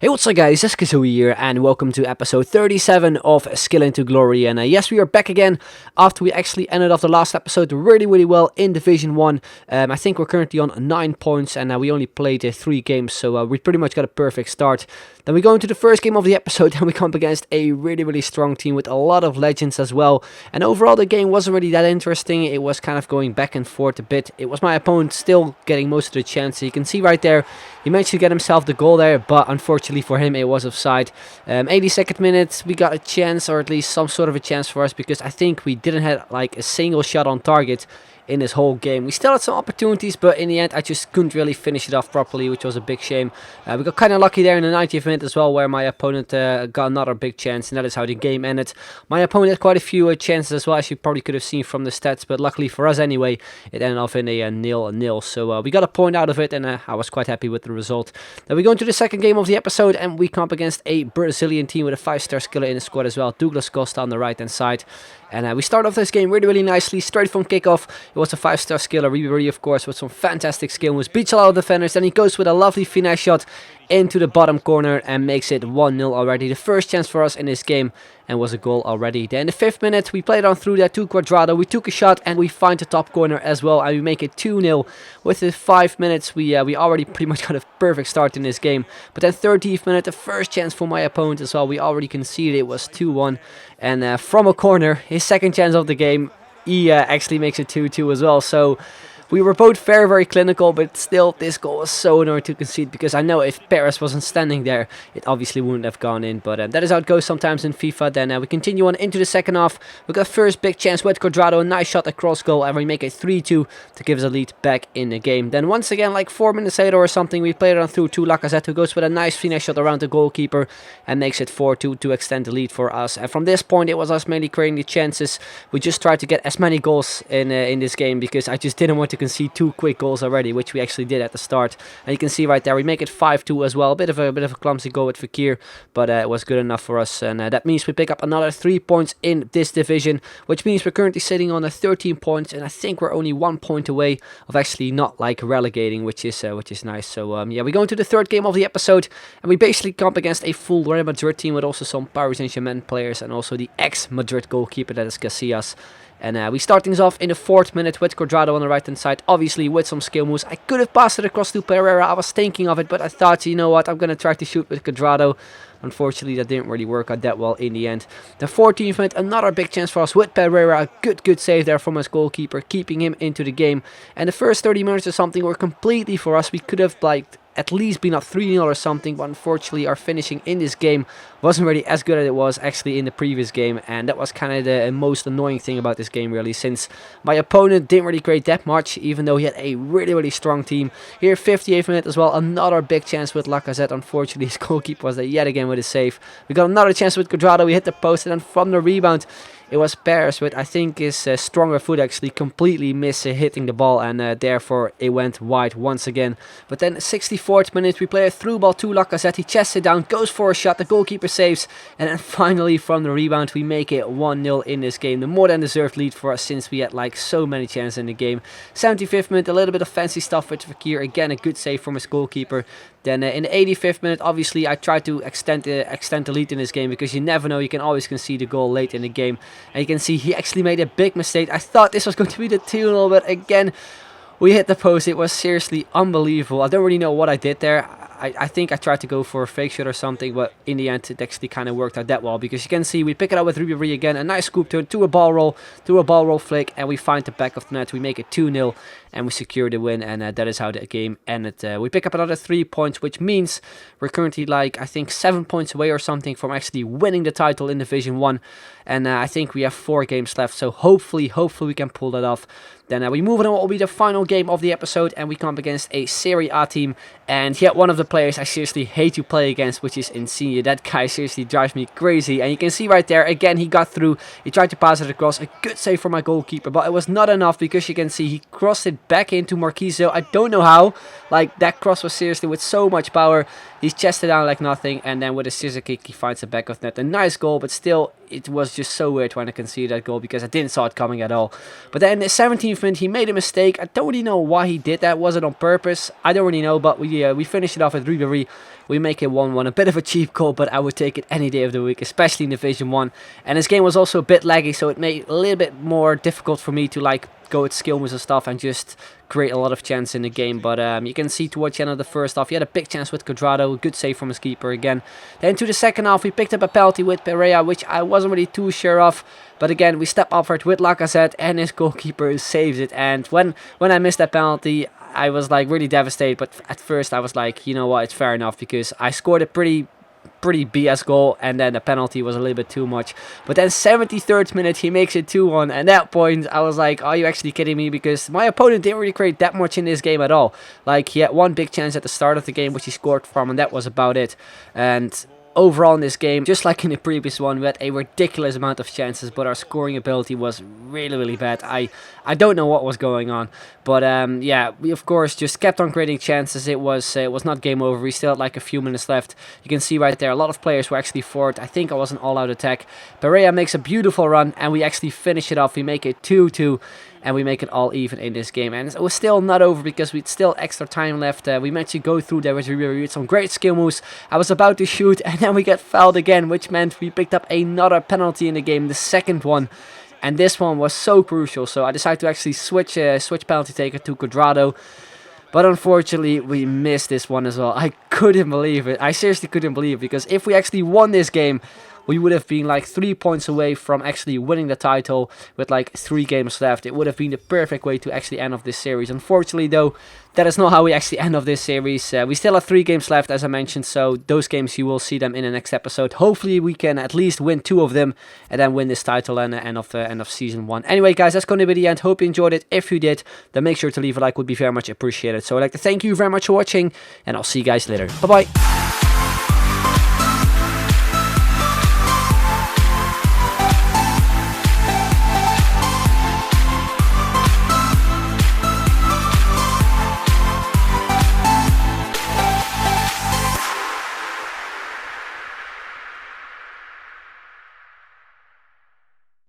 Hey, what's up guys, it's Kazooie here and welcome to episode 37 of Skill into Glory. And yes, we are back again after we actually ended off the last episode really well in Division 1. I think we're currently on 9 points and we only played 3 games, so we pretty much got a perfect start. Then we go into the first game of the episode and we come up against a really strong team with a lot of legends as well. And overall the game wasn't really that interesting, it was kind of going back and forth a bit. It was my opponent still getting most of the chances. You can see right there, he managed to get himself the goal there, but unfortunately for him it was offside. 82nd minute we got a chance, or at least some sort of a chance for us, because I think we didn't have like a single shot on target in this whole game. We still had some opportunities, but in the end I just couldn't really finish it off properly, which was a big shame. We got kind of lucky there in the 90th minute as well, where my opponent got another big chance, and that is how the game ended. My opponent had quite a few chances as well, as you probably could have seen from the stats, but luckily for us anyway, it ended off in a 0-0. So we got a point out of it, and I was quite happy with the result. Then we go into the second game of the episode, and we come up against a Brazilian team with a 5-star skiller in the squad as well, Douglas Costa on the right hand side. And we start off this game really nicely, straight from kickoff. It was a 5-star skiller, Ribery of course, with some fantastic skill moves, beats a lot of defenders, and he goes with a lovely finesse shot into the bottom corner and makes it 1-0 already. The first chance for us in this game, and was a goal already. Then in the 5th minute, we played on through that to Quadrado. We took a shot and we find the top corner as well, and we make it 2-0. With the 5 minutes, we already pretty much got a perfect start in this game. But then 30th minute, the first chance for my opponent as well. We already conceded, it was 2-1. And from a corner, his second chance of the game, he actually makes it 2-2 as well. So we were both very clinical, but still this goal was so annoying to concede, because I know if Perez wasn't standing there, it obviously wouldn't have gone in. But that is how it goes sometimes in FIFA. Then we continue on into the second half. We got first big chance with Quadrado, a nice shot across goal, and we make it 3-2 to give us a lead back in the game. Then once again, like 4 minutes later or something, we played it on through to Lacazette, who goes with a nice finesse shot around the goalkeeper and makes it 4-2 to extend the lead for us. And from this point, it was us mainly creating the chances. We just tried to get as many goals in this game, because I just didn't want to concede 2 quick goals already, which we actually did at the start. And you can see right there, we make it 5-2 as well. A bit of a clumsy goal with Fekir, but it was good enough for us. And that means we pick up another 3 points in this division, which means we're currently sitting on 13 points, and I think we're only 1 point away of actually not like relegating, which is nice. So yeah, we go into the third game of the episode, and we basically come up against a full Real Madrid team with also some Paris Saint-Germain players, and also the ex-Madrid goalkeeper, that is Casillas. And we start things off in the 4th minute with Quadrado on the right hand side, obviously with some skill moves. I could have passed it across to Pereira, I was thinking of it, but I thought, you know what, I'm going to try to shoot with Quadrado. Unfortunately, that didn't really work out that well in the end. The 14th minute, another big chance for us with Pereira. A good save there from his goalkeeper, keeping him into the game. And the first 30 minutes or something were completely for us. We could have like at least been up 3-0 or something, but unfortunately our finishing in this game wasn't really as good as it was actually in the previous game, and that was kind of the most annoying thing about this game really, since my opponent didn't really create that much, even though he had a really strong team. Here 58th minute as well, another big chance with Lacazette. Unfortunately his goalkeeper was there yet again with a save. We got another chance with Quadrado, we hit the post, and then from the rebound it was Perez with, I think, his stronger foot actually completely missed hitting the ball, and therefore it went wide once again. But then 64th minute, we play a through ball to Lacazette. He chests it down, goes for a shot, the goalkeeper saves, and then finally from the rebound we make it 1-0 in this game. The more than deserved lead for us, since we had like so many chances in the game. 75th minute, a little bit of fancy stuff with Fekir. Again, a good save from his goalkeeper. Then in the 85th minute, obviously I tried to extend the lead in this game, because you never know, you can always concede a goal late in the game. And you can see he actually made a big mistake. I thought this was going to be the 2-0, but again, we hit the post. It was seriously unbelievable. I don't really know what I did there. I think I tried to go for a fake shot or something, but in the end it actually kind of worked out that well, because you can see we pick it up with Ribery again, a nice scoop turn to a ball roll flick, and we find the back of the net. We make it 2-0 and we secure the win, and that is how the game ended. We pick up another 3 points, which means we're currently like, I think, 7 points away or something from actually winning the title in Division 1, and I think we have 4 games left, so hopefully we can pull that off. Then we move on to what will be the final game of the episode, and we come up against a Serie A team, and yet one of the players I seriously hate to play against, which is Insigne. That guy seriously drives me crazy, and you can see right there, again, he got through, he tried to pass it across, a good save for my goalkeeper, but it was not enough, because you can see he crossed it back into Marquisio. I don't know how, like that cross was seriously with so much power, He's chested down like nothing, and then with a scissor kick he finds the back of net. A nice goal, but still it was just so weird when I conceded that goal because I didn't saw it coming at all. But then in the 17th minute he made a mistake. I don't really know why he did that. Was it on purpose? I don't really know, but we finished it off with Ribéry. We make it 1-1. A bit of a cheap goal, but I would take it any day of the week, especially in Division 1. And this game was also a bit laggy, so it made it a little bit more difficult for me to like go with skill moves and stuff and just create a lot of chance in the game. But you can see towards the end of the first half, he had a big chance with Quadrado, good save from his keeper again. Then to the second half, we picked up a penalty with Pereira, which I wasn't really too sure of. But again, we step up for it with Lacazette, and his goalkeeper saves it. And when I missed that penalty, I was like really devastated. But at first, I was like, you know what, it's fair enough because I scored a pretty BS goal, and then the penalty was a little bit too much. But then 73rd minute he makes it 2-1, and at that point I was like, are you actually kidding me? Because my opponent didn't really create that much in this game at all. Like, he had one big chance at the start of the game which he scored from, and that was about it. And overall in this game, just like in the previous one, we had a ridiculous amount of chances, but our scoring ability was really bad. I don't know what was going on, but yeah, we of course just kept on creating chances. It was not game over. We still had like a few minutes left. You can see right there, a lot of players were actually forward. I think I was an all-out attack. Pereira makes a beautiful run, and we actually finish it off. We make it 2-2. And we make it all even in this game. And it was still not over because we had still extra time left. We managed to go through there with Ribéry with some great skill moves. I was about to shoot, and then we get fouled again, which meant we picked up another penalty in the game, the second one. And this one was so crucial, so I decided to actually switch penalty taker to Quadrado. But unfortunately, we missed this one as well. I couldn't believe it. I seriously couldn't believe it, because if we actually won this game, we would have been like 3 points away from actually winning the title with like 3 games left. It would have been the perfect way to actually end off this series. Unfortunately though, that is not how we actually end off this series. We still have 3 games left, as I mentioned, so those games you will see them in the next episode. Hopefully we can at least win 2 of them and then win this title and end of season 1. Anyway guys, that's going to be the end. Hope you enjoyed it. If you did, then make sure to leave a like, would be very much appreciated. So I'd like to thank you very much for watching, and I'll see you guys later. Bye bye.